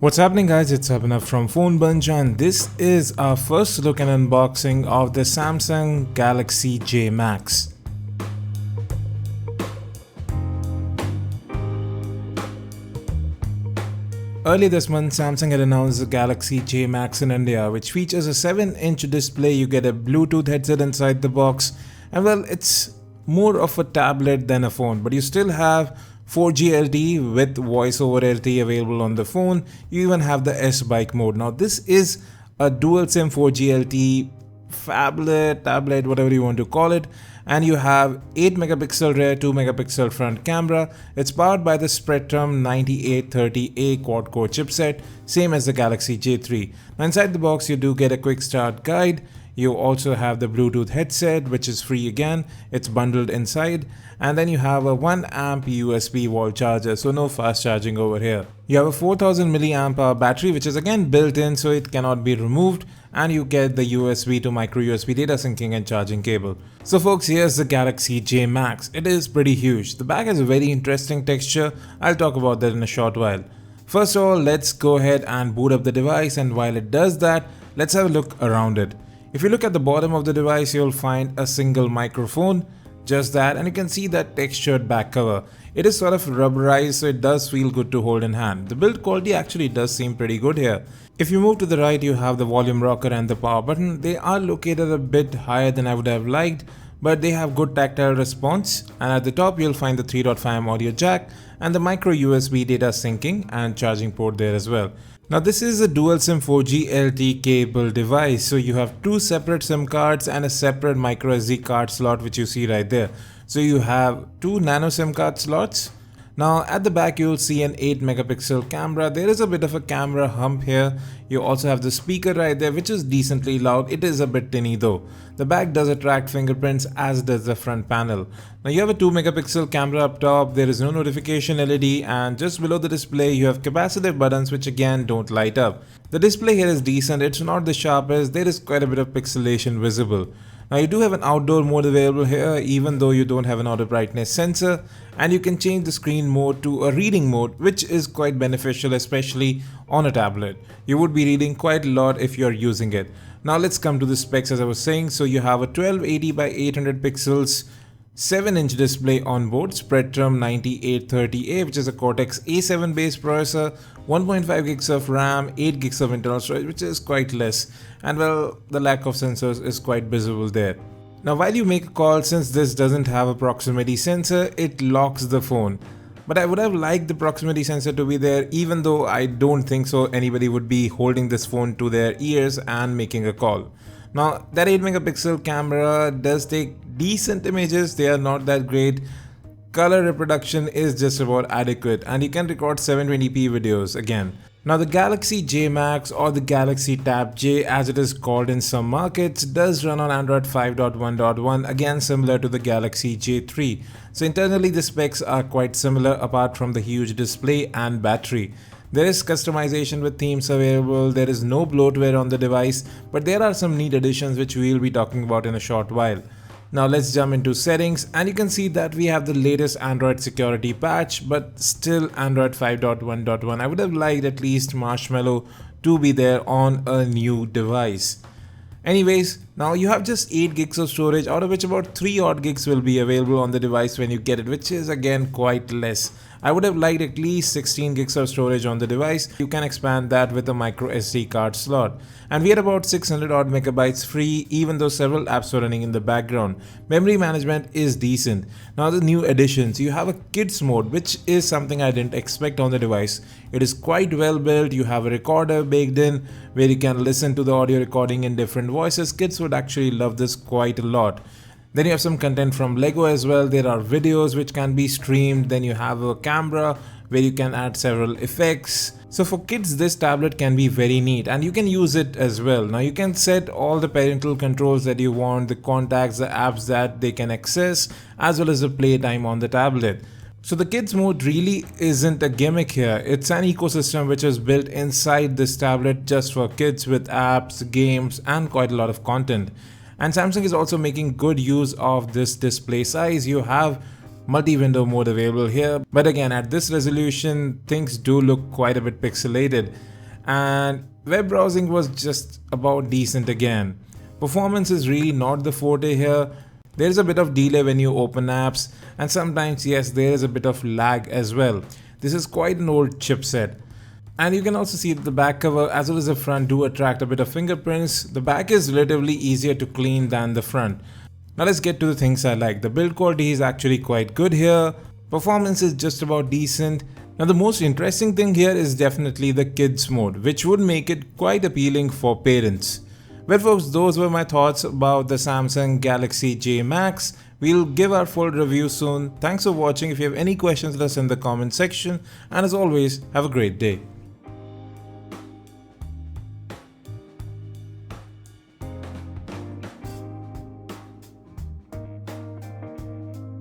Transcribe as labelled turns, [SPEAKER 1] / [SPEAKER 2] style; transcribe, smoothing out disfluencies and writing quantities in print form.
[SPEAKER 1] What's happening guys, it's Abhinav from PhoneBunch and this is our first look and unboxing of the Samsung Galaxy J Max. Earlier this month, Samsung had announced the Galaxy J Max in India, which features a 7-inch display. You get a Bluetooth headset inside the box, and well, it's more of a tablet than a phone, but you still have 4G LTE with voice over LTE available on the phone. You even have the S-Bike mode. Now this is a dual SIM 4G LTE phablet, tablet, whatever you want to call it, and you have 8 megapixel rear, 2 megapixel front camera. It's powered by the Spectrum 9830A quad-core chipset, same as the Galaxy J3. Now inside the box you do get a quick start guide. You also have the Bluetooth headset, which is free again, it's bundled inside, and then you have a 1 amp USB wall charger, so no fast charging over here. You have a 4000 milliamp hour battery, which is again built in, so it cannot be removed, and you get the USB to micro USB data syncing and charging cable. So folks, here's the Galaxy J Max. It is pretty huge. The back has a very interesting texture. I'll talk about that in a short while. First of all, let's go ahead and boot up the device, and while it does that, let's have a look around it. If you look at the bottom of the device, you'll find a single microphone, just that, and you can see that textured back cover. It is sort of rubberized, so it does feel good to hold in hand. The build quality actually does seem pretty good here. If you move to the right, you have the volume rocker and the power button. They are located a bit higher than I would have liked, but they have good tactile response, and at the top you'll find the 3.5mm audio jack and the micro USB data syncing and charging port there as well. Now this is a dual SIM 4G LTE cable device, so you have two separate SIM cards and a separate micro SD card slot, which you see right there. So you have two nano SIM card slots. Now at the back you'll see an 8 megapixel camera. There is a bit of a camera hump here. You also have the speaker right there, which is decently loud. It is a bit tinny though. The back does attract fingerprints, as does the front panel. Now you have a 2 megapixel camera up top. There is no notification LED, and just below the display you have capacitive buttons, which again don't light up. The display here is decent. It's not the sharpest. There is quite a bit of pixelation visible. Now you do have an outdoor mode available here, even though you don't have an auto brightness sensor, and you can change the screen mode to a reading mode, which is quite beneficial, especially on a tablet. You would be reading quite a lot if you're using it. Now let's come to the specs, as I was saying. So you have a 1280 by 800 pixels 7-inch display on board, Spectrum 9830A, which is a Cortex A7 based processor, 1.5 gigs of RAM, 8 gigs of internal storage, which is quite less, and well, the lack of sensors is quite visible there. Now while you make a call, since this doesn't have a proximity sensor, it locks the phone. But I would have liked the proximity sensor to be there, even though I don't think so anybody would be holding this phone to their ears and making a call. Now that 8 megapixel camera does take decent images. They are not that great. Color reproduction is just about adequate, and you can record 720p videos again. Now the Galaxy J Max, or the Galaxy Tab J as it is called in some markets, does run on Android 5.1.1, again similar to the Galaxy J3. So internally the specs are quite similar, apart from the huge display and battery. There is customization with themes available. There is no bloatware on the device, but there are some neat additions which we will be talking about in a short while. Now let's jump into settings, and you can see that we have the latest Android security patch, but still Android 5.1.1. I would have liked at least Marshmallow to be there on a new device. Anyways, now you have just 8 gigs of storage, out of which about 3 odd gigs will be available on the device when you get it, which is again quite less. I would have liked at least 16 gigs of storage on the device. You can expand that with a micro SD card slot. And we had about 600 odd megabytes free, even though several apps were running in the background. Memory management is decent. Now the new additions, you have a kids mode, which is something I didn't expect on the device. It is quite well built. You have a recorder baked in where you can listen to the audio recording in different voices. Kids would actually love this quite a lot. Then you have some content from Lego as well. There are videos which can be streamed. Then you have a camera where you can add several effects. So for kids, this tablet can be very neat, and you can use it as well. Now you can set all the parental controls that you want, the contacts, the apps that they can access, as well as the playtime on the tablet. So the kids mode really isn't a gimmick here. It's an ecosystem which is built inside this tablet just for kids, with apps, games, and quite a lot of content. And Samsung is also making good use of this display size. You have multi-window mode available here, but again at this resolution things do look quite a bit pixelated, and web browsing was just about decent again. Performance is really not the forte here. There is a bit of delay when you open apps, and sometimes yes, there is a bit of lag as well. This is quite an old chipset. And you can also see that the back cover as well as the front do attract a bit of fingerprints. The back is relatively easier to clean than the front. Now let's get to the things I like. The build quality is actually quite good here. Performance is just about decent. Now the most interesting thing here is definitely the kids mode, which would make it quite appealing for parents. Well folks, those were my thoughts about the Samsung Galaxy J Max. We'll give our full review soon. Thanks for watching. If you have any questions, let us in the comment section. And as always, have a great day.